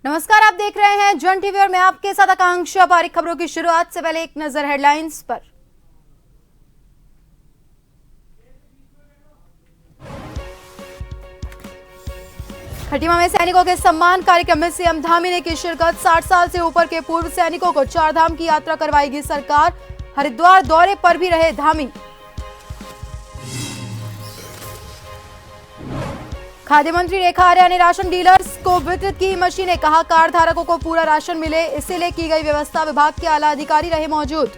नमस्कार, आप देख रहे हैं जन टीवी और मैं आपके साथ आकांक्षा पारिक। खबरों की शुरुआत से पहले एक नजर हेडलाइंस पर। खटीमा में सैनिकों के सम्मान कार्यक्रम में सीएम धामी ने की शिरकत। 60 साल से ऊपर के पूर्व सैनिकों को चारधाम की यात्रा करवाएगी सरकार। हरिद्वार दौरे पर भी रहे धामी। खाद्य मंत्री रेखा आर्या ने राशन डीलर्स को वितरित की मशीनें। कहा, कार्ड धारकों को पूरा राशन मिले, इसीलिए की गई व्यवस्था। विभाग के आला अधिकारी रहे मौजूद।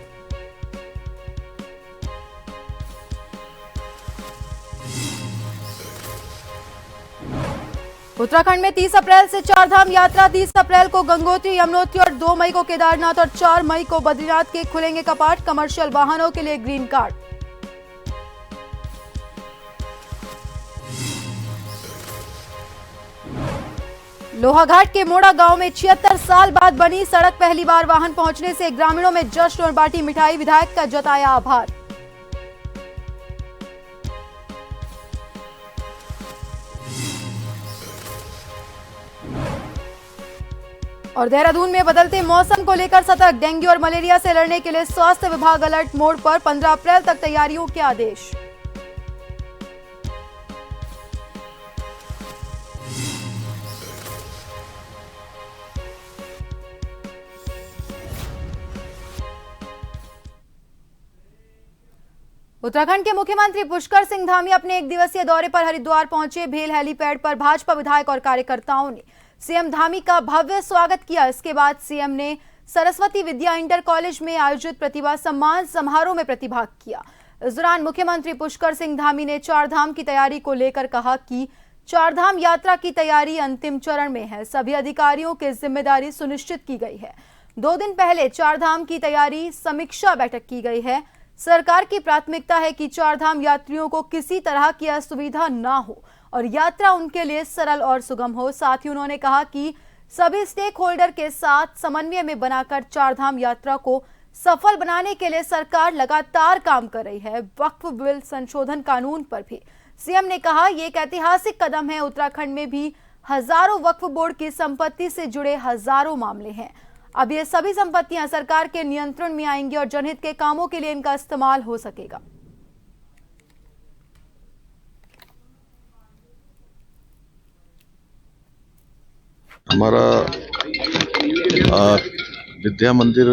उत्तराखंड में 30 अप्रैल से चारधाम यात्रा। 30 अप्रैल को गंगोत्री, यमुनोत्री और 2 मई को केदारनाथ और 4 मई को बद्रीनाथ के खुलेंगे कपाट। कमर्शियल वाहनों के लिए ग्रीन कार्ड। लोहाघाट के मोड़ा गांव में 76 साल बाद बनी सड़क। पहली बार वाहन पहुंचने से ग्रामीणों में जश्न और बांटी मिठाई। विधायक का जताया आभार। और देहरादून में बदलते मौसम को लेकर सतर्क। डेंगू और मलेरिया से लड़ने के लिए स्वास्थ्य विभाग अलर्ट मोड पर। 15 अप्रैल तक तैयारियों के आदेश। उत्तराखंड के मुख्यमंत्री पुष्कर सिंह धामी अपने एक दिवसीय दौरे पर हरिद्वार पहुंचे। भेल हेलीपैड पर भाजपा विधायक और कार्यकर्ताओं ने सीएम धामी का भव्य स्वागत किया। इसके बाद सीएम ने सरस्वती विद्या इंटर कॉलेज में आयोजित प्रतिभा सम्मान समारोह में प्रतिभाग किया। इस दौरान मुख्यमंत्री पुष्कर सिंह धामी ने चारधाम की तैयारी को लेकर कहा कि चारधाम यात्रा की तैयारी अंतिम चरण में है। सभी अधिकारियों की जिम्मेदारी सुनिश्चित की गई है। 2 दिन पहले चारधाम की तैयारी समीक्षा बैठक की गई है। सरकार की प्राथमिकता है कि चारधाम यात्रियों को किसी तरह की असुविधा ना हो और यात्रा उनके लिए सरल और सुगम हो। साथ ही उन्होंने कहा कि सभी स्टेक होल्डर के साथ समन्वय में बनाकर चारधाम यात्रा को सफल बनाने के लिए सरकार लगातार काम कर रही है। वक्फ बिल संशोधन कानून पर भी सीएम ने कहा, ये एक ऐतिहासिक कदम है। उत्तराखंड में भी हजारों वक्फ बोर्ड की संपत्ति से जुड़े हजारों मामले हैं। अब ये सभी संपत्तियां सरकार के नियंत्रण में आएंगी और जनहित के कामों के लिए इनका इस्तेमाल हो सकेगा। हमारा विद्या मंदिर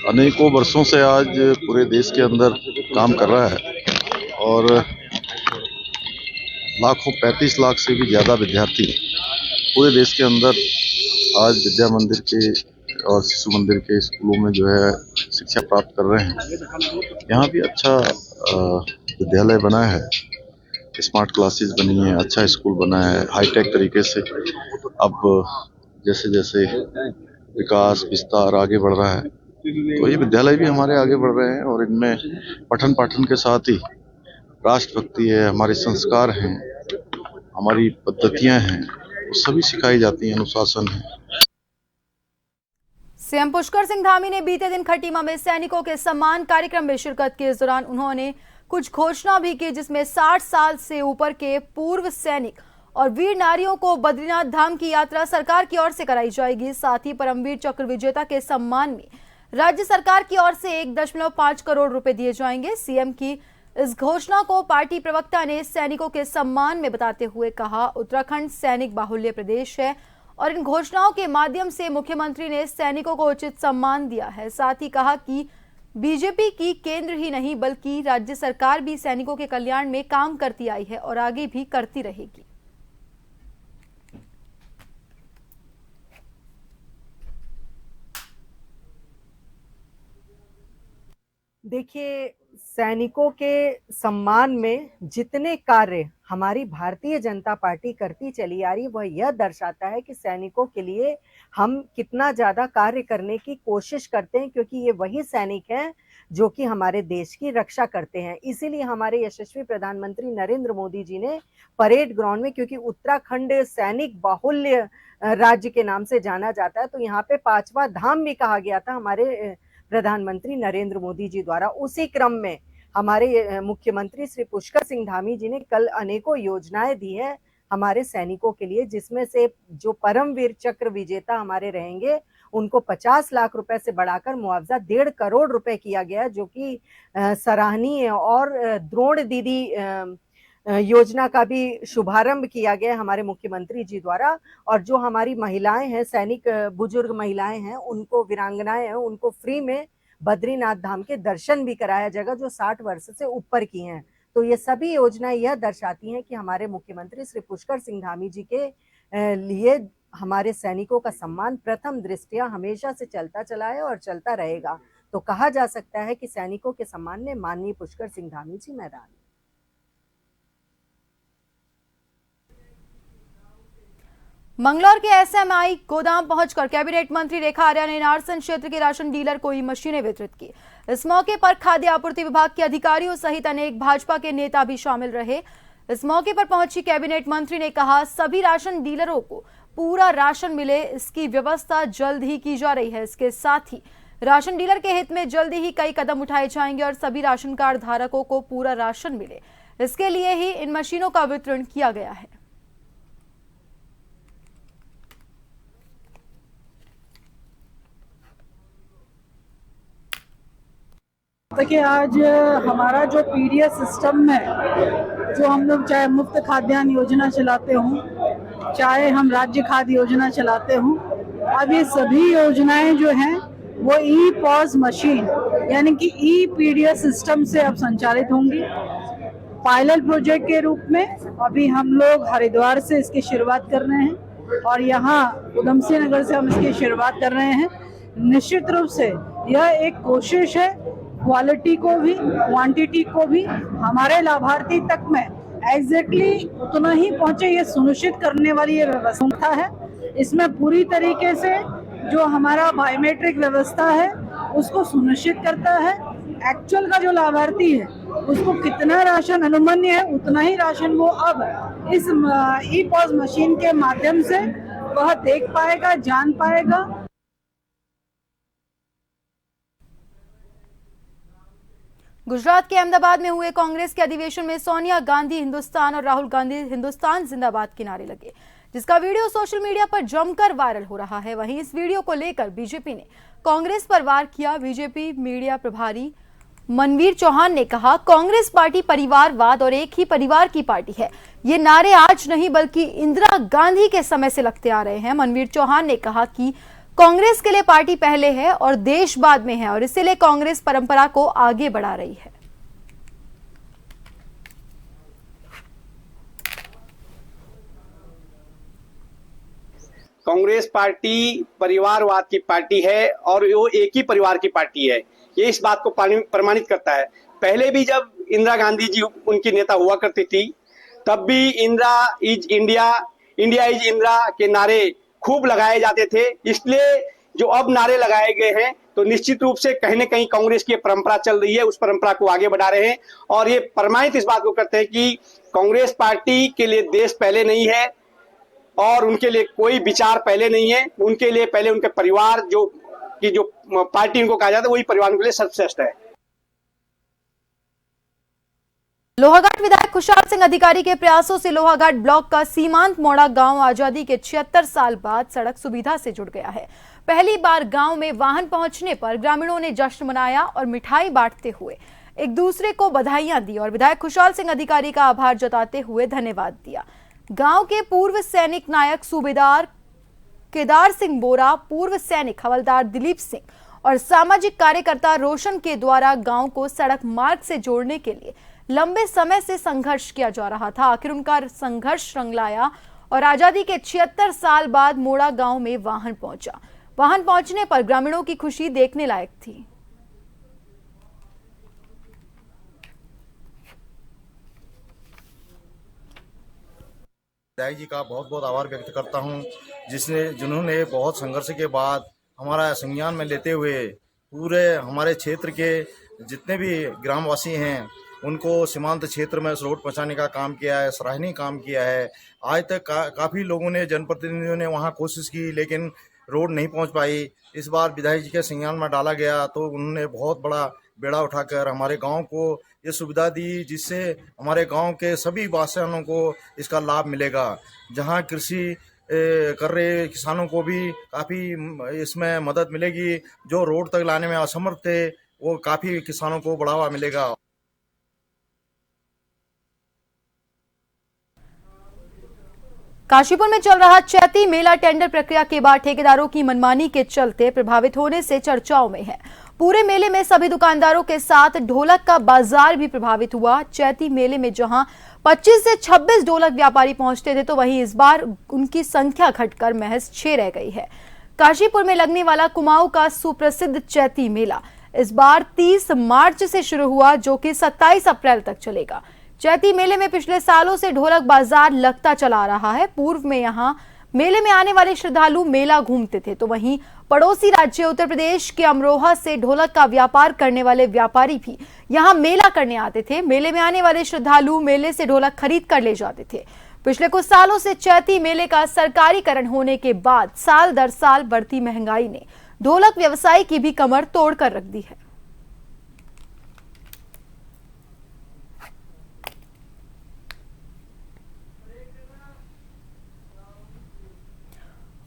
अनेकों वर्षों से आज पूरे देश के अंदर काम कर रहा है और लाखों 35 लाख से भी ज़्यादा विद्यार्थी पूरे देश के अंदर आज विद्या मंदिर के और शिशु मंदिर के स्कूलों में जो है शिक्षा प्राप्त कर रहे हैं। यहाँ भी अच्छा विद्यालय बना है, स्मार्ट क्लासेस बनी है, अच्छा स्कूल बना है, हाईटेक तरीके से। अब जैसे जैसे विकास विस्तार आगे बढ़ रहा है तो ये विद्यालय भी हमारे आगे बढ़ रहे हैं और इनमें पठन पाठन के साथ ही राष्ट्रभक्ति है, हमारे संस्कार हैं, हमारी पद्धतियां हैं, वो सभी सिखाई जाती हैं, अनुशासन है। सीएम पुष्कर सिंह धामी ने बीते दिन खटीमा में सैनिकों के सम्मान कार्यक्रम में शिरकत की। इस दौरान उन्होंने कुछ घोषणा भी की, जिसमें 60 साल से ऊपर के पूर्व सैनिक और वीर नारियों को बद्रीनाथ धाम की यात्रा सरकार की ओर से कराई जाएगी। साथ ही परमवीर चक्र विजेता के सम्मान में राज्य सरकार की ओर से 1.5 करोड़ रुपए दिए जाएंगे। सीएम की इस घोषणा को पार्टी प्रवक्ता ने सैनिकों के सम्मान में बताते हुए कहा, उत्तराखंड सैनिक बाहुल्य प्रदेश है और इन घोषणाओं के माध्यम से मुख्यमंत्री ने सैनिकों को उचित सम्मान दिया है। साथ ही कहा कि बीजेपी की केंद्र ही नहीं बल्कि राज्य सरकार भी सैनिकों के कल्याण में काम करती आई है और आगे भी करती रहेगी। देखिए, सैनिकों के सम्मान में जितने कार्य हमारी भारतीय जनता पार्टी करती चली आ रही, वह यह दर्शाता है कि सैनिकों के लिए हम कितना ज्यादा कार्य करने की कोशिश करते हैं, क्योंकि ये वही सैनिक हैं जो कि हमारे देश की रक्षा करते हैं। इसीलिए हमारे यशस्वी प्रधानमंत्री नरेंद्र मोदी जी ने परेड ग्राउंड में, क्योंकि उत्तराखंड सैनिक बाहुल्य राज्य के नाम से जाना जाता है, तो यहाँ पे 5वां धाम भी कहा गया था हमारे प्रधानमंत्री नरेंद्र मोदी जी द्वारा। उसी क्रम में हमारे मुख्यमंत्री श्री पुष्कर सिंह धामी जी ने कल अनेकों योजनाएं दी है हमारे सैनिकों के लिए, जिसमें से जो परमवीर चक्र विजेता हमारे रहेंगे उनको 50 लाख रुपए से बढ़ाकर मुआवजा 1.5 करोड़ रुपए किया गया, जो कि सराहनीय है। और द्रोण दीदी योजना का भी शुभारंभ किया गया हमारे मुख्यमंत्री जी द्वारा। और जो हमारी महिलाएं हैं, सैनिक बुजुर्ग महिलाएं हैं, उनको, वीरांगनाएं हैं, उनको फ्री में बद्रीनाथ धाम के दर्शन भी कराया जाएगा, जो 60 वर्ष से ऊपर की हैं। तो ये सभी योजनाएं यह दर्शाती हैं कि हमारे मुख्यमंत्री श्री पुष्कर सिंह धामी जी के लिए हमारे सैनिकों का सम्मान प्रथम दृष्टया हमेशा से चलता चला है और चलता रहेगा। तो कहा जा सकता है कि सैनिकों के सम्मान में माननीय पुष्कर सिंह धामी जी मैदान। मंगलौर के एसएमआई गोदाम पहुंचकर कैबिनेट मंत्री रेखा आर्या ने नारसन क्षेत्र के राशन डीलर को ई मशीनें वितरित की। इस मौके पर खाद्य आपूर्ति विभाग के अधिकारियों सहित अनेक भाजपा के नेता भी शामिल रहे। इस मौके पर पहुंची कैबिनेट मंत्री ने कहा, सभी राशन डीलरों को पूरा राशन मिले, इसकी व्यवस्था जल्द ही की जा रही है। इसके साथ ही राशन डीलर के हित में जल्द ही कई कदम उठाए जाएंगे और सभी राशन कार्ड धारकों को पूरा राशन मिले, इसके लिए ही इन मशीनों का वितरण किया गया है। देखिए, आज हमारा जो पीडीएस सिस्टम है, जो हम लोग चाहे मुफ्त खाद्यान्न योजना चलाते हों, चाहे हम राज्य खाद्य योजना चलाते हों, अब ये सभी योजनाएं जो हैं वो ई पॉज मशीन यानी कि ई पीडीएस सिस्टम से अब संचालित होंगी। पायलट प्रोजेक्ट के रूप में अभी हम लोग हरिद्वार से इसकी शुरुआत कर रहे हैं और यहाँ उधम सिंह नगर से हम इसकी शुरुआत कर रहे हैं। निश्चित रूप से यह एक कोशिश है क्वालिटी को भी क्वांटिटी को भी हमारे लाभार्थी तक में एग्जैक्टली उतना ही पहुंचे, ये सुनिश्चित करने वाली ये व्यवस्था है। इसमें पूरी तरीके से जो हमारा बायोमेट्रिक व्यवस्था है उसको सुनिश्चित करता है। एक्चुअल का जो लाभार्थी है उसको कितना राशन अनुमन्य है उतना ही राशन वो अब इस ई पॉज मशीन के माध्यम से वह देख पाएगा, जान पाएगा। गुजरात के अहमदाबाद में हुए कांग्रेस के अधिवेशन में सोनिया गांधी हिंदुस्तान और राहुल गांधी हिंदुस्तान जिंदाबाद के नारे लगे, जिसका वीडियो सोशल मीडिया पर जमकर वायरल हो रहा है। वहीं इस वीडियो को लेकर बीजेपी ने कांग्रेस पर वार किया। बीजेपी मीडिया प्रभारी मनवीर चौहान ने कहा, कांग्रेस पार्टी परिवारवाद और एक ही परिवार की पार्टी है। ये नारे आज नहीं बल्कि इंदिरा गांधी के समय से लगते आ रहे हैं। मनवीर चौहान ने कहा कि कांग्रेस के लिए पार्टी पहले है और देश बाद में है और इसीलिए कांग्रेस परंपरा को आगे बढ़ा रही है। कांग्रेस पार्टी परिवारवाद की पार्टी है और वो एक ही परिवार की पार्टी है, ये इस बात को प्रमाणित करता है। पहले भी जब इंदिरा गांधी जी उनकी नेता हुआ करती थी तब भी Indira is India, India is Indira के नारे खूब लगाए जाते थे। इसलिए जो अब नारे लगाए गए हैं तो निश्चित रूप से कहीं न कहीं कांग्रेस की परंपरा चल रही है, उस परंपरा को आगे बढ़ा रहे हैं और ये प्रमाणित इस बात को करते हैं कि कांग्रेस पार्टी के लिए देश पहले नहीं है और उनके लिए कोई विचार पहले नहीं है। उनके लिए पहले उनके परिवार जो पार्टी उनको कहा जाता है वही परिवार के लिए सर्वश्रेष्ठ है। लोहाघाट विधायक खुशहाल सिंह अधिकारी के प्रयासों से लोहाघाट ब्लॉक का सीमांत मोड़ा गांव आजादी के 76 साल बाद सड़क सुविधा से जुड़ गया है। पहली बार गांव में वाहन पहुंचने पर ग्रामीणों ने जश्न मनाया और मिठाई बांटते हुए एक दूसरे को बधाइयां दी और विधायक खुशहाल सिंह अधिकारी का आभार जताते हुए धन्यवाद दिया। गांव के पूर्व सैनिक नायक सूबेदार केदार सिंह बोरा, पूर्व सैनिक हवलदार दिलीप सिंह और सामाजिक कार्यकर्ता रोशन के द्वारा गांव को सड़क मार्ग से जोड़ने के लिए लंबे समय से संघर्ष किया जा रहा था। आखिर उनका संघर्ष रंग लाया और आजादी के 76 साल बाद मोड़ा गांव में वाहन पहुंचा। वाहन पहुंचने पर ग्रामीणों की खुशी देखने लायक थी। विधायक जी का बहुत बहुत आभार व्यक्त करता हूं, जिन्होंने बहुत संघर्ष के बाद हमारा संज्ञान में लेते हुए पूरे हमारे क्षेत्र के जितने भी ग्रामवासी हैं उनको सीमांत क्षेत्र में रोड पहुंचाने का काम किया है, सराहनीय काम किया है। आज तक काफ़ी लोगों ने, जनप्रतिनिधियों ने वहां कोशिश की लेकिन रोड नहीं पहुंच पाई। इस बार विधायक जी के संज्ञान में डाला गया तो उन्होंने बहुत बड़ा बेड़ा उठाकर हमारे गांव को ये सुविधा दी, जिससे हमारे गांव के सभी वासियों को इसका लाभ मिलेगा। जहां कृषि कर रहे किसानों को भी काफ़ी इसमें मदद मिलेगी। जो रोड तक लाने में असमर्थ थे, वो काफ़ी किसानों को बढ़ावा मिलेगा। काशीपुर में चल रहा चैती मेला टेंडर प्रक्रिया के बाद ठेकेदारों की मनमानी के चलते प्रभावित होने से चर्चाओं में है। पूरे मेले में सभी दुकानदारों के साथ ढोलक का बाजार भी प्रभावित हुआ। चैती मेले में जहां 25 से 26 ढोलक व्यापारी पहुंचते थे, तो वहीं इस बार उनकी संख्या घटकर महज 6 रह गई है। काशीपुर में लगने वाला कुमाऊं का सुप्रसिद्ध चैती मेला इस बार 30 मार्च से शुरू हुआ, जो कि 27 अप्रैल तक चलेगा। चैती मेले में पिछले सालों से ढोलक बाजार लगता चला आ रहा है। पूर्व में यहां मेले में आने वाले श्रद्धालु मेला घूमते थे, तो वहीं पड़ोसी राज्य उत्तर प्रदेश के अमरोहा से ढोलक का व्यापार करने वाले व्यापारी भी यहां मेला करने आते थे। मेले में आने वाले श्रद्धालु मेले से ढोलक खरीद कर ले जाते थे। पिछले कुछ सालों से चैती मेले का सरकारीकरण होने के बाद साल दर साल बढ़ती महंगाई ने ढोलक व्यवसाय की भी कमर तोड़ कर रख दी है।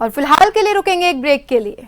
और फिलहाल के लिए रुकेंगे एक ब्रेक के लिए।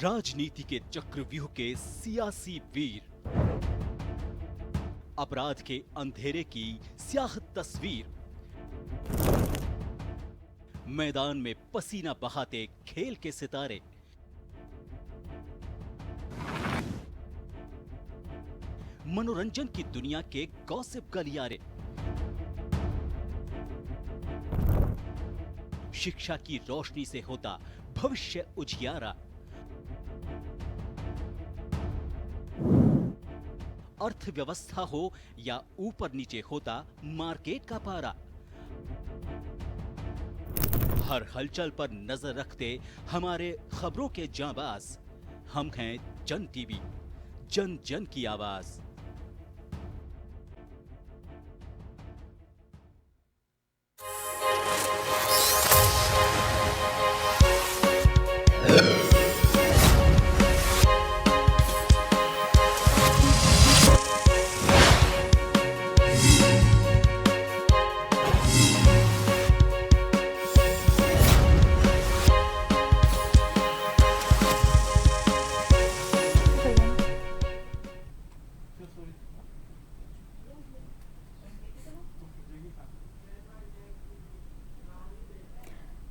राजनीति के चक्रव्यूह के सियासी वीर, अपराध के अंधेरे की स्याह तस्वीर, मैदान में पसीना बहाते खेल के सितारे, मनोरंजन की दुनिया के गॉसिप गलियारे, शिक्षा की रोशनी से होता भविष्य उजियारा, अर्थव्यवस्था हो या ऊपर नीचे होता मार्केट का पारा, हर हलचल पर नजर रखते हमारे खबरों के जांबाज। हम हैं जन टीवी, जन जन की आवाज।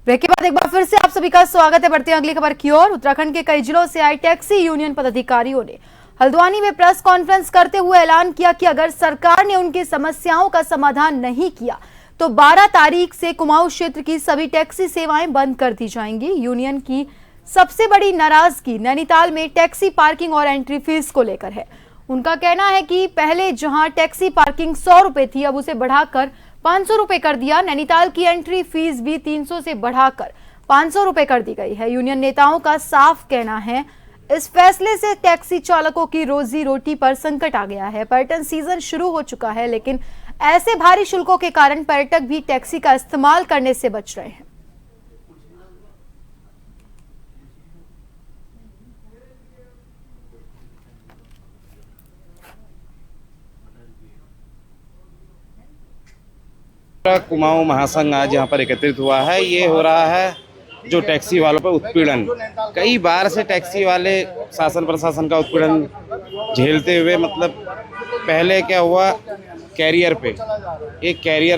ब्रेक के बाद एक बार फिर से आप सभी का स्वागत है। बढ़ते हैं अगली खबर की ओर। उत्तराखंड के कई जिलों से आए टैक्सी यूनियन पदाधिकारियों ने हल्द्वानी में प्रेस कॉन्फ्रेंस करते हुए ऐलान किया कि अगर सरकार ने उनकी समस्याओं का समाधान नहीं किया तो 12 तारीख से कुमाऊं क्षेत्र की सभी टैक्सी सेवाएं बंद कर दी जाएंगी। यूनियन की सबसे बड़ी नाराजगी नैनीताल में टैक्सी पार्किंग और एंट्री फीस को लेकर है। उनका कहना है कि पहले जहां टैक्सी पार्किंग 100 रुपए थी, अब उसे बढ़ाकर 500 रुपए कर दिया। नैनीताल की एंट्री फीस भी 300 से बढ़ाकर 500 रुपए कर दी गई है। यूनियन नेताओं का साफ कहना है इस फैसले से टैक्सी चालकों की रोजी रोटी पर संकट आ गया है। पर्यटन सीजन शुरू हो चुका है, लेकिन ऐसे भारी शुल्कों के कारण पर्यटक भी टैक्सी का इस्तेमाल करने से बच रहे हैं। कुमाऊं महासंघ आज यहाँ पर एकत्रित हुआ है। ये हो रहा है जो टैक्सी वालों पर उत्पीड़न, कई बार से टैक्सी वाले शासन प्रशासन का उत्पीड़न झेलते हुए, मतलब पहले क्या हुआ, कैरियर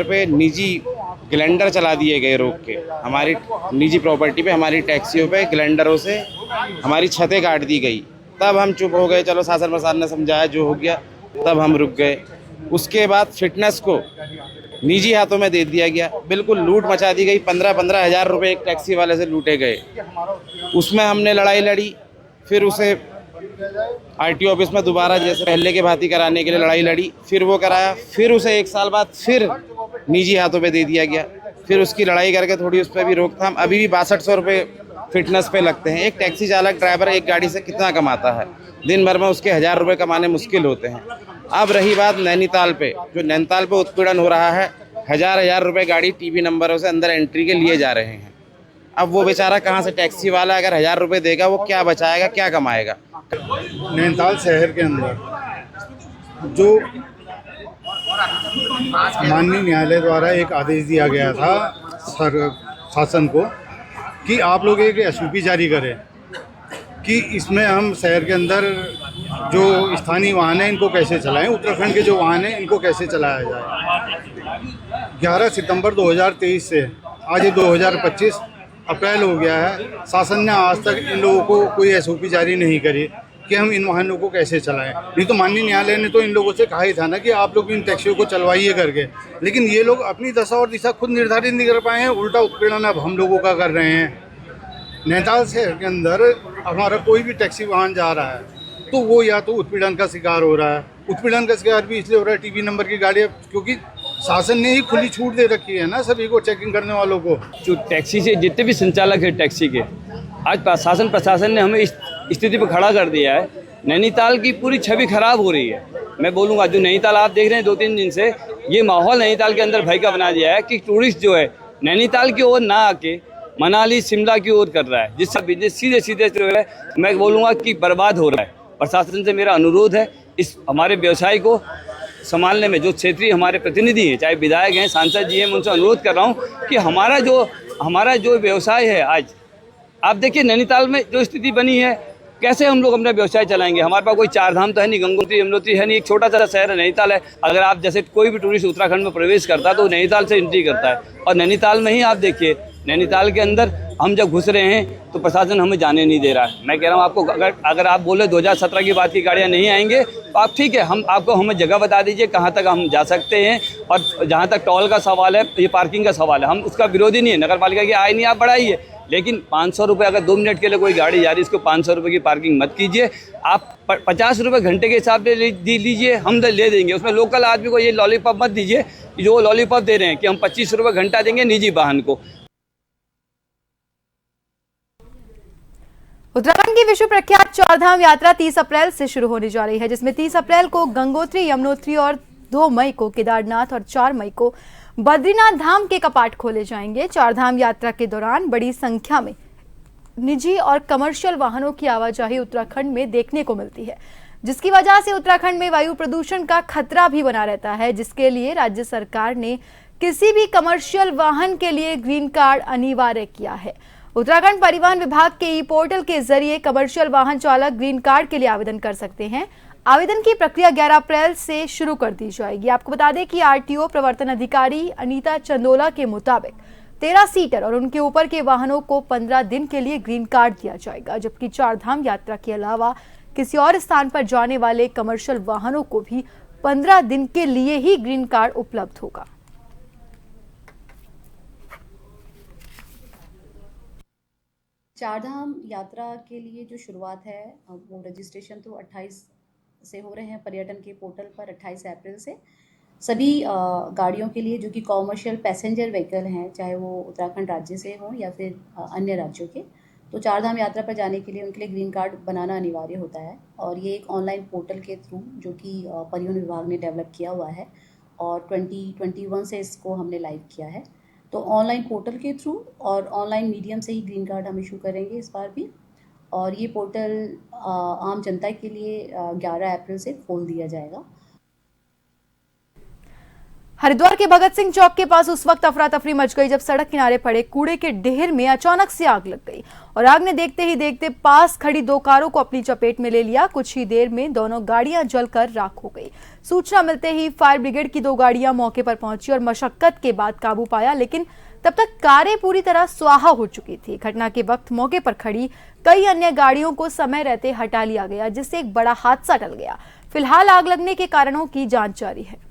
पे निजी ग्लैंडर चला दिए गए रोक के, हमारी निजी प्रॉपर्टी पे, हमारी टैक्सियों पे ग्लैंडरों से हमारी छतें काट दी गई। तब हम चुप हो गए, चलो शासन प्रशासन ने समझाया, जो हो गया, तब हम रुक गए। उसके बाद फिटनेस को निजी हाथों में दे दिया गया, बिल्कुल लूट मचा दी गई। 15-15 हज़ार रुपये एक टैक्सी वाले से लूटे गए। उसमें हमने लड़ाई लड़ी, फिर उसे आरटीओ ऑफिस में दोबारा जैसे पहले के भांति कराने के लिए लड़ाई लड़ी, फिर वो कराया, फिर उसे 1 साल बाद फिर निजी हाथों पे दे दिया गया। फिर उसकी लड़ाई करके थोड़ी उस पर भी रोकथाम, अभी भी 6200 रुपये फिटनेस पे लगते हैं। एक टैक्सी चालक ड्राइवर एक गाड़ी से कितना कमाता है? दिन भर में उसके 1000 रुपये कमाने मुश्किल होते हैं। अब रही बात नैनीताल पे, जो नैनीताल पे उत्पीड़न हो रहा है, 1000 रुपये गाड़ी टीवी नंबरों से अंदर एंट्री के लिए जा रहे हैं। अब वो बेचारा कहाँ से, टैक्सी वाला अगर 1000 रुपये देगा वो क्या बचाएगा, क्या कमाएगा? नैनीताल शहर के अंदर जो माननीय न्यायालय द्वारा एक आदेश दिया गया था शासन को कि आप लोग एक एसओपी जारी करें कि इसमें हम शहर के अंदर जो स्थानीय वाहन हैं इनको कैसे चलाएं, उत्तराखंड के जो वाहन हैं इनको कैसे चलाया जाए। 11 सितंबर 2023 से आज 2025 अप्रैल हो गया है, शासन ने आज तक इन लोगों को कोई एसओपी जारी नहीं करी कि हम इन वाहनों को कैसे चलाएं। नहीं तो माननीय न्यायालय ने तो इन लोगों से कहा ही था ना कि आप लोग इन टैक्सियों को चलवाइए करके, लेकिन ये लोग अपनी दशा और दिशा खुद निर्धारित नहीं कर पाए हैं, उल्टा उत्पीड़न अब हम लोगों का कर रहे हैं। नैनीताल शहर के अंदर हमारा कोई भी टैक्सी वाहन जा रहा है तो वो या तो उत्पीड़न का शिकार हो रहा है। उत्पीड़न का शिकार भी इसलिए हो रहा है टीवी नंबर की गाड़ियाँ, क्योंकि शासन ने ही खुली छूट दे रखी है ना सभी को, चेकिंग करने वालों को। जो टैक्सी से जितने भी संचालक हैं टैक्सी के, आज शासन प्रशासन ने हमें इस स्थिति पर खड़ा कर दिया है। नैनीताल की पूरी छवि खराब हो रही है। मैं बोलूँगा जो नैनीताल आप देख रहे हैं 2-3 दिन से, ये माहौल नैनीताल के अंदर भय का बना दिया है कि टूरिस्ट जो है नैनीताल की ओर ना आके मनाली शिमला की ओर कर रहा है, जिससे बिजनेस सीधे सीधे जो है मैं बोलूँगा कि बर्बाद हो रहा है। प्रशासन से मेरा अनुरोध है इस हमारे व्यवसाय को संभालने में, जो क्षेत्रीय हमारे प्रतिनिधि हैं, चाहे विधायक हैं, सांसद जी हैं, मैं उनसे अनुरोध कर रहा हूँ कि हमारा जो व्यवसाय है, आज आप देखिए नैनीताल में जो स्थिति बनी है, कैसे हम लोग अपना व्यवसाय चलाएंगे? हमारे पास कोई 4 धाम तो है नहीं, गंगोत्री यमुनोत्री है नहीं, एक छोटा सा शहर है नैनीताल है। अगर आप जैसे कोई भी टूरिस्ट उत्तराखंड में प्रवेश करता है तो नैनीताल से एंट्री करता है, और नैनीताल में ही आप देखिए, नैनीताल के अंदर हम जब घुस रहे हैं तो प्रशासन हमें जाने नहीं दे रहा है। मैं कह रहा हूँ आपको, अगर आप बोले 2017 की बात की गाड़ियाँ नहीं आएंगे तो आप ठीक है, हमें जगह बता दीजिए कहाँ तक हम जा सकते हैं। और जहाँ तक टोल का सवाल है, ये पार्किंग का सवाल है, हम उसका विरोधी नहीं है, नगर पालिका की आय नहीं आप बढ़ाइए, लेकिन 500 रुपये अगर 2 मिनट के लिए कोई गाड़ी जा रही है, इसको 500 रुपये की पार्किंग मत कीजिए। आप 50 रुपये घंटे के हिसाब से लीजिए, हम ले देंगे। उसमें लोकल आदमी को ये लॉलीपॉप मत दीजिए, जो लॉलीपॉप दे रहे हैं कि हम 25 रुपये घंटा देंगे निजी वाहन को। उत्तराखंड की विश्व प्रख्यात चारधाम यात्रा 30 अप्रैल से शुरू होने जा रही है, जिसमें 30 अप्रैल को गंगोत्री, यमुनोत्री और 2 मई को केदारनाथ और 4 मई को बद्रीनाथ धाम के कपाट खोले जाएंगे। चारधाम यात्रा के दौरान बड़ी संख्या में निजी और कमर्शियल वाहनों की आवाजाही उत्तराखंड में देखने को मिलती है, जिसकी वजह से उत्तराखंड में वायु प्रदूषण का खतरा भी बना रहता है, जिसके लिए राज्य सरकार ने किसी भी कमर्शियल वाहन के लिए ग्रीन कार्ड अनिवार्य किया है। उत्तराखंड परिवहन विभाग के ई पोर्टल के जरिए कमर्शियल वाहन चालक ग्रीन कार्ड के लिए आवेदन कर सकते हैं। आवेदन की प्रक्रिया 11 अप्रैल से शुरू कर दी जाएगी। आपको बता दें कि आरटीओ प्रवर्तन अधिकारी अनीता चंदोला के मुताबिक 13 सीटर और उनके ऊपर के वाहनों को 15 दिन के लिए ग्रीन कार्ड दिया जाएगा, जबकि चारधाम यात्रा के अलावा किसी और स्थान पर जाने वाले कमर्शियल वाहनों को भी 15 दिन के लिए ही ग्रीन कार्ड उपलब्ध होगा। चारधाम यात्रा के लिए जो शुरुआत है वो रजिस्ट्रेशन तो 28 से हो रहे हैं पर्यटन के पोर्टल पर। 28 अप्रैल से सभी गाड़ियों के लिए जो कि कॉमर्शियल पैसेंजर व्हीकल हैं, चाहे वो उत्तराखंड राज्य से हों या फिर अन्य राज्यों के, तो चारधाम यात्रा पर जाने के लिए उनके लिए ग्रीन कार्ड बनाना अनिवार्य होता है। और ये एक ऑनलाइन पोर्टल के थ्रू जो कि परिवहन विभाग ने डेवलप किया हुआ है और 2021 से इसको हमने लाइव किया है। तो ऑनलाइन पोर्टल के थ्रू और ऑनलाइन मीडियम से ही ग्रीन कार्ड हम इशू करेंगे इस बार भी। और ये पोर्टल आम जनता के लिए 11 अप्रैल से खोल दिया जाएगा। हरिद्वार के भगत सिंह चौक के पास उस वक्त अफरा तफरी मच गई जब सड़क किनारे पड़े कूड़े के ढेर में अचानक से आग लग गई और आग ने देखते ही देखते पास खड़ी 2 कारों को अपनी चपेट में ले लिया। कुछ ही देर में दोनों गाड़ियां जलकर राख हो गई। सूचना मिलते ही फायर ब्रिगेड की 2 गाड़ियां मौके पर पहुंची और मशक्कत के बाद काबू पाया, लेकिन तब तक कारें पूरी तरह स्वाहा हो चुकी थी। घटना के वक्त मौके पर खड़ी कई अन्य गाड़ियों को समय रहते हटा लिया गया, जिससे एक बड़ा हादसा टल गया। फिलहाल आग लगने के कारणों की जांच जारी है।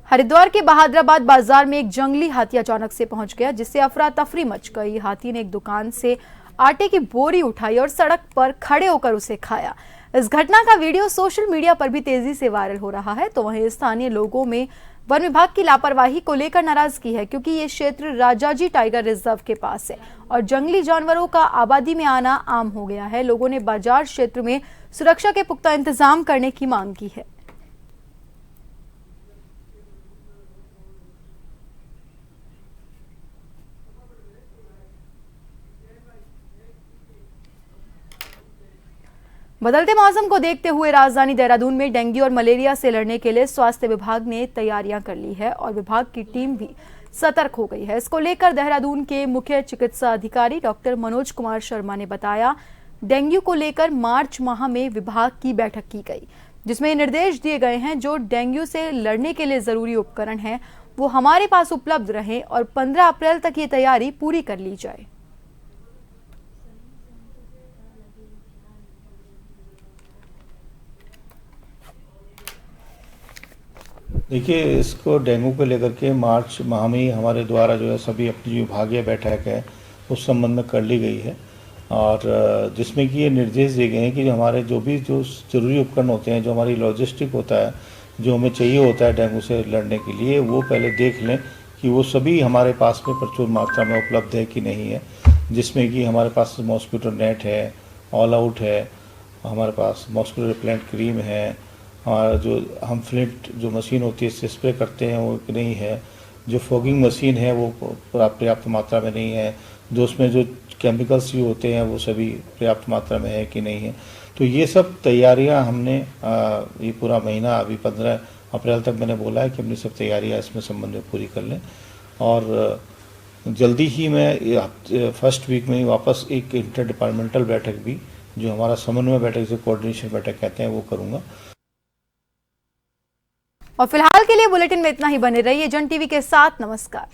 हरिद्वार के बहादुराबाद बाजार में एक जंगली हाथी अचानक से पहुंच गया, जिससे अफरा तफरी मच गई। हाथी ने एक दुकान से आटे की बोरी उठाई और सड़क पर खड़े होकर उसे खाया। इस घटना का वीडियो सोशल मीडिया पर भी तेजी से वायरल हो रहा है। तो वहीं स्थानीय लोगों में वन विभाग की लापरवाही को लेकर नाराजगी है, क्योंकि ये क्षेत्र राजाजी टाइगर रिजर्व के पास है और जंगली जानवरों का आबादी में आना आम हो गया है। लोगों ने बाजार क्षेत्र में सुरक्षा के पुख्ता इंतजाम करने की मांग की है। बदलते मौसम को देखते हुए राजधानी देहरादून में डेंगू और मलेरिया से लड़ने के लिए स्वास्थ्य विभाग ने तैयारियां कर ली है और विभाग की टीम भी सतर्क हो गई है। इसको लेकर देहरादून के मुख्य चिकित्सा अधिकारी डॉक्टर मनोज कुमार शर्मा ने बताया, डेंगू को लेकर मार्च माह में विभाग की बैठक की गई, जिसमें निर्देश दिए गए हैं जो डेंगू से लड़ने के लिए जरूरी उपकरण है वो हमारे पास उपलब्ध रहे और 15 अप्रैल तक ये तैयारी पूरी कर ली जाए। देखिए, इसको डेंगू को लेकर के मार्च माह में ही हमारे द्वारा जो है सभी अपनी जो विभागीय बैठक है उस संबंध में कर ली गई है और जिसमें कि ये निर्देश दिए गए हैं कि हमारे जो ज़रूरी उपकरण होते हैं, जो हमारी लॉजिस्टिक होता है, जो हमें चाहिए होता है डेंगू से लड़ने के लिए, वो पहले देख लें कि वो सभी हमारे पास में प्रचुर मात्रा में उपलब्ध है कि नहीं है। जिसमें कि हमारे पास मॉस्किटो नेट है, ऑल आउट है, हमारे पास मॉस्किटो रिपेलेंट क्रीम है, और जो हम फ्लिंट जो मशीन होती है इससे स्प्रे करते हैं वो नहीं है, जो फॉगिंग मशीन है वो पर्याप्त मात्रा में नहीं है, जो उसमें जो केमिकल्स भी होते हैं वो सभी पर्याप्त मात्रा में है कि नहीं है। तो ये सब तैयारियां हमने ये पूरा महीना अभी 15 अप्रैल तक मैंने बोला है कि हमने सब तैयारियां इसमें संबंध में पूरी कर लें और जल्दी ही मैं फर्स्ट वीक में वापस एक इंटर डिपार्टमेंटल बैठक भी जो हमारा समन्वय बैठक, जिसे कोऑर्डिनेशन बैठक कहते हैं, वो करूँगा। और फिलहाल के लिए बुलेटिन में इतना ही। बने रहिए जन टीवी के साथ। नमस्कार।